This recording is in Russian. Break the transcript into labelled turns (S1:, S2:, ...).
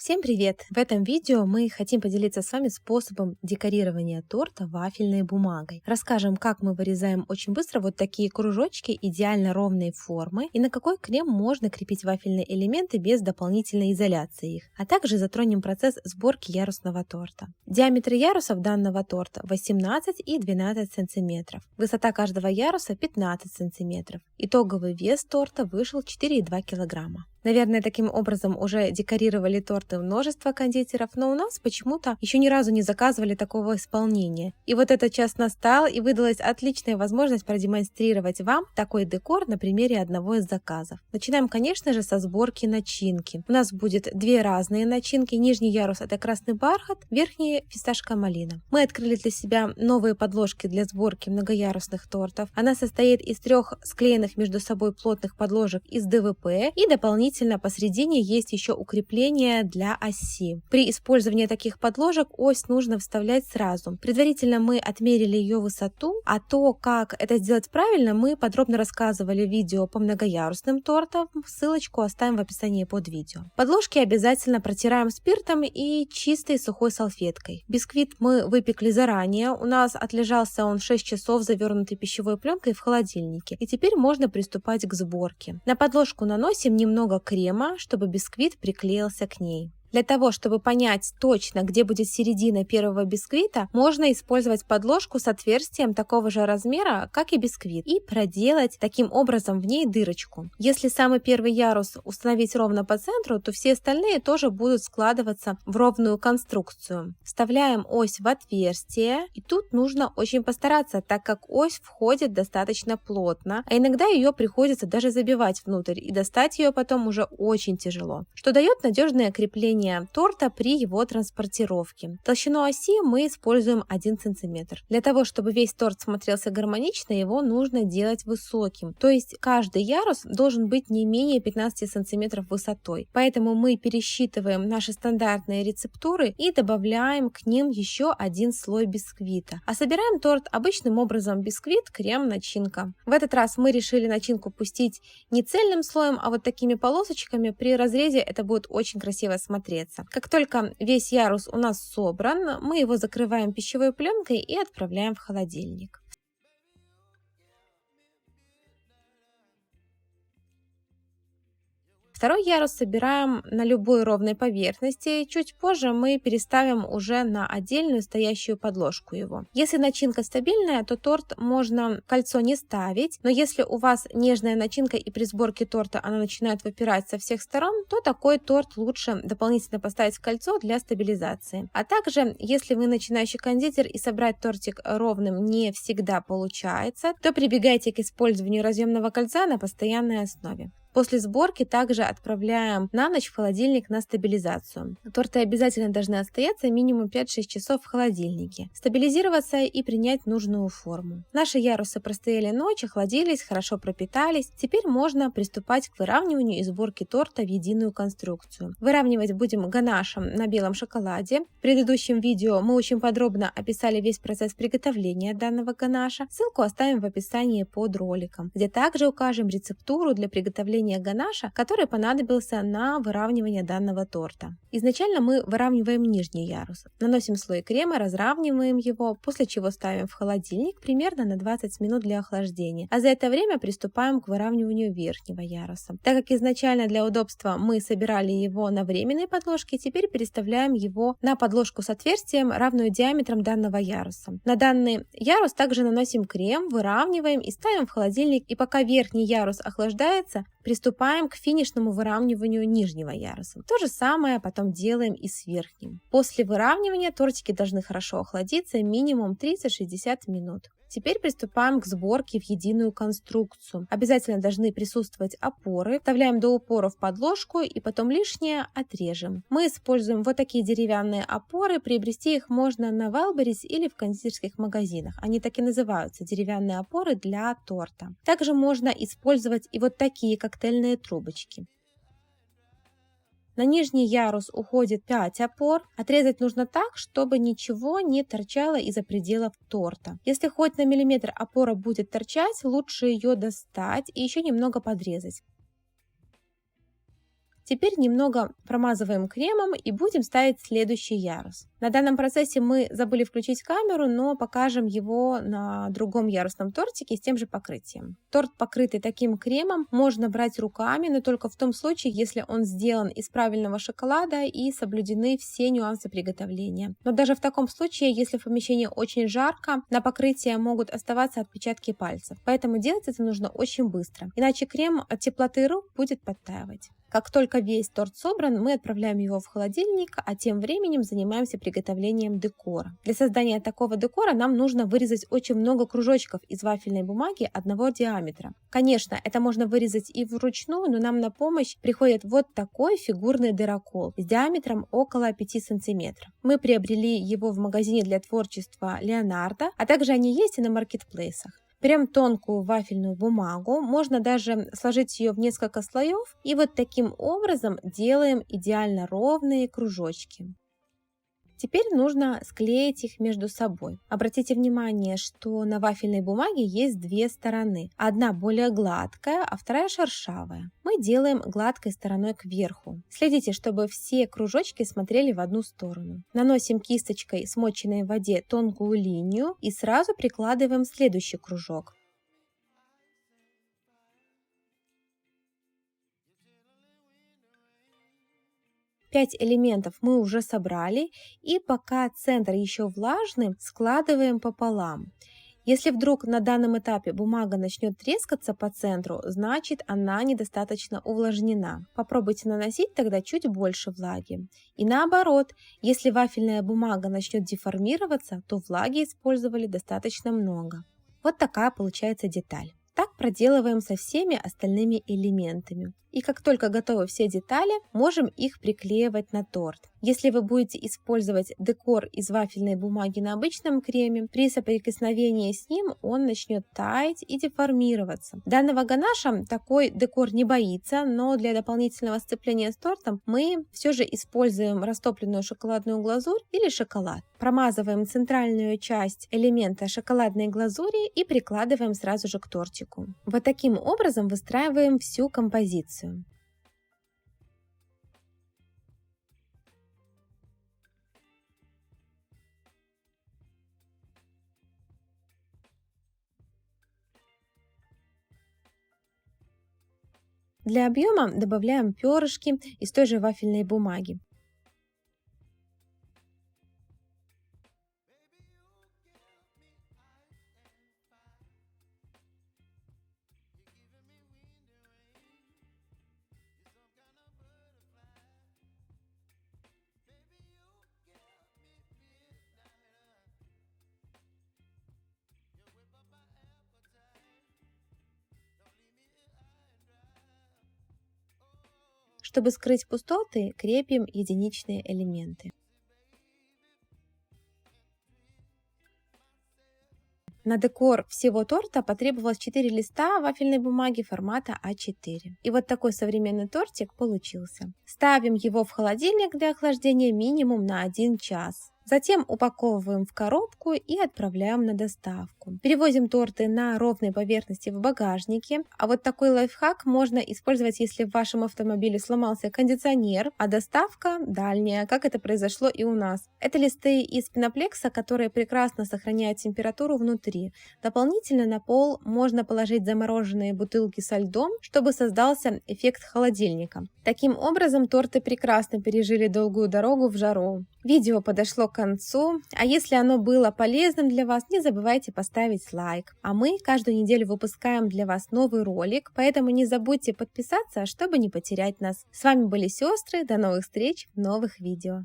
S1: Всем привет! В этом видео мы хотим поделиться с вами способом декорирования торта вафельной бумагой. Расскажем, как мы вырезаем очень быстро вот такие кружочки идеально ровной формы и на какой крем можно крепить вафельные элементы без дополнительной изоляции их. А также затронем процесс сборки ярусного торта. Диаметр ярусов данного торта 18 и 12 см. Высота каждого яруса 15 см. Итоговый вес торта вышел 4,2 кг. Наверное, таким образом уже декорировали торты множество кондитеров, но у нас почему-то еще ни разу не заказывали такого исполнения. И вот этот час настал, и выдалась отличная возможность продемонстрировать вам такой декор на примере одного из заказов. Начинаем, конечно же, со сборки начинки. У нас будет две разные начинки. Нижний ярус — это красный бархат, верхний — фисташковая малина. Мы открыли для себя новые подложки для сборки многоярусных тортов. Она состоит из 3 склеенных между собой плотных подложек из ДВП и дополнительно посередине есть еще укрепление для оси. При использовании таких подложек ось нужно вставлять сразу. Предварительно мы отмерили ее высоту, а то, как это сделать правильно, мы подробно рассказывали в видео по многоярусным тортам. Ссылочку оставим в описании под видео. Подложки обязательно протираем спиртом и чистой сухой салфеткой. Бисквит мы выпекли заранее. У нас отлежался он 6 часов, завернутый пищевой пленкой в холодильнике. И теперь можно приступать к сборке. На подложку наносим немного крема, чтобы бисквит приклеился к ней. Для того, чтобы понять точно, где будет середина первого бисквита, можно использовать подложку с отверстием такого же размера, как и бисквит, и проделать таким образом в ней дырочку. Если самый первый ярус установить ровно по центру, то все остальные тоже будут складываться в ровную конструкцию. Вставляем ось в отверстие, и тут нужно очень постараться, так как ось входит достаточно плотно, а иногда ее приходится даже забивать внутрь, и достать ее потом уже очень тяжело, что дает надежное крепление торта при его транспортировке. Толщину оси мы используем 1 см. Для того, чтобы весь торт смотрелся гармонично, его нужно делать высоким. То есть каждый ярус должен быть не менее 15 см высотой. Поэтому мы пересчитываем наши стандартные рецептуры и добавляем к ним еще 1 слой бисквита. А собираем торт обычным образом: бисквит, крем, начинка. В этот раз мы решили начинку пустить не цельным слоем, а вот такими полосочками. При разрезе это будет очень красиво смотреться. Как только весь ярус у нас собран, мы его закрываем пищевой пленкой и отправляем в холодильник. Второй ярус собираем на любой ровной поверхности. Чуть позже мы переставим уже на отдельную стоящую подложку его. Если начинка стабильная, то торт можно в кольцо не ставить, но если у вас нежная начинка и при сборке торта она начинает выпирать со всех сторон, то такой торт лучше дополнительно поставить в кольцо для стабилизации. А также, если вы начинающий кондитер и собрать тортик ровным не всегда получается, то прибегайте к использованию разъемного кольца на постоянной основе. После сборки также отправляем на ночь в холодильник на стабилизацию. Торты обязательно должны отстояться минимум 5-6 часов в холодильнике, стабилизироваться и принять нужную форму. Наши ярусы простояли ночь, охладились, хорошо пропитались. Теперь можно приступать к выравниванию и сборке торта в единую конструкцию. Выравнивать будем ганашем на белом шоколаде. В предыдущем видео мы очень подробно описали весь процесс приготовления данного ганаша. Ссылку оставим в описании под роликом, где также укажем рецептуру для приготовления ганаша, который понадобился на выравнивание данного торта. Изначально мы выравниваем нижний ярус. Наносим слой крема, разравниваем его, после чего ставим в холодильник примерно на 20 минут для охлаждения. А за это время приступаем к выравниванию верхнего яруса. Так как изначально для удобства мы собирали его на временной подложке, теперь переставляем его на подложку с отверстием, равную диаметром данного яруса. На данный ярус также наносим крем, выравниваем и ставим в холодильник. И пока верхний ярус охлаждается, приступаем к финишному выравниванию нижнего яруса. То же самое потом делаем и с верхним. После выравнивания тортики должны хорошо охладиться минимум 30-60 минут. Теперь приступаем к сборке в единую конструкцию. Обязательно должны присутствовать опоры. Вставляем до упора в подложку и потом лишнее отрежем. Мы используем вот такие деревянные опоры. Приобрести их можно на Wildberries или в кондитерских магазинах. Они так и называются — деревянные опоры для торта. Также можно использовать и вот такие коктейльные трубочки. На нижний ярус уходит 5 опор. Отрезать нужно так, чтобы ничего не торчало из-за пределов торта. Если хоть на миллиметр опора будет торчать, лучше ее достать и еще немного подрезать. Теперь немного промазываем кремом и будем ставить следующий ярус. На данном процессе мы забыли включить камеру, но покажем его на другом ярусном тортике с тем же покрытием. Торт, покрытый таким кремом, можно брать руками, но только в том случае, если он сделан из правильного шоколада и соблюдены все нюансы приготовления. Но даже в таком случае, если в помещении очень жарко, на покрытие могут оставаться отпечатки пальцев. Поэтому делать это нужно очень быстро, иначе крем от теплоты рук будет подтаивать. Как только весь торт собран, мы отправляем его в холодильник, а тем временем занимаемся приготовлением декора. Для создания такого декора нам нужно вырезать очень много кружочков из вафельной бумаги одного диаметра. Конечно, это можно вырезать и вручную, но нам на помощь приходит вот такой фигурный дырокол с диаметром около 5 см. Мы приобрели его в магазине для творчества Леонардо, а также они есть и на маркетплейсах. Берем тонкую вафельную бумагу, можно даже сложить ее в несколько слоев, и вот таким образом делаем идеально ровные кружочки. Теперь нужно склеить их между собой. Обратите внимание, что на вафельной бумаге есть две стороны. Одна более гладкая, а вторая шершавая. Мы делаем гладкой стороной кверху. Следите, чтобы все кружочки смотрели в одну сторону. Наносим кисточкой, смоченной в воде, тонкую линию и сразу прикладываем следующий кружок. Пять элементов мы уже собрали, и пока центр еще влажный, складываем пополам. Если вдруг на данном этапе бумага начнет трескаться по центру, значит она недостаточно увлажнена. Попробуйте наносить тогда чуть больше влаги. И наоборот, если вафельная бумага начнет деформироваться, то влаги использовали достаточно много. Вот такая получается деталь. Так проделываем со всеми остальными элементами. И как только готовы все детали, можем их приклеивать на торт. Если вы будете использовать декор из вафельной бумаги на обычном креме, при соприкосновении с ним он начнет таять и деформироваться. Данного ганаша такой декор не боится, но для дополнительного сцепления с тортом мы все же используем растопленную шоколадную глазурь или шоколад. Промазываем центральную часть элемента шоколадной глазури и прикладываем сразу же к тортику. Вот таким образом выстраиваем всю композицию. Для объема добавляем перышки из той же вафельной бумаги. Чтобы скрыть пустоты, крепим единичные элементы. На декор всего торта потребовалось 4 листа вафельной бумаги формата А4. И вот такой современный тортик получился. Ставим его в холодильник для охлаждения минимум на 1 час. Затем упаковываем в коробку и отправляем на доставку. Перевозим торты на ровной поверхности в багажнике. А вот такой лайфхак можно использовать, если в вашем автомобиле сломался кондиционер, а доставка дальняя, как это произошло и у нас. Это листы из пеноплекса, которые прекрасно сохраняют температуру внутри. Дополнительно на пол можно положить замороженные бутылки со льдом, чтобы создался эффект холодильника. Таким образом, торты прекрасно пережили долгую дорогу в жару. Видео подошло к концу, а если оно было полезным для вас, не забывайте поставить лайк. А мы каждую неделю выпускаем для вас новый ролик, поэтому не забудьте подписаться, чтобы не потерять нас. С вами были сестры, до новых встреч в новых видео.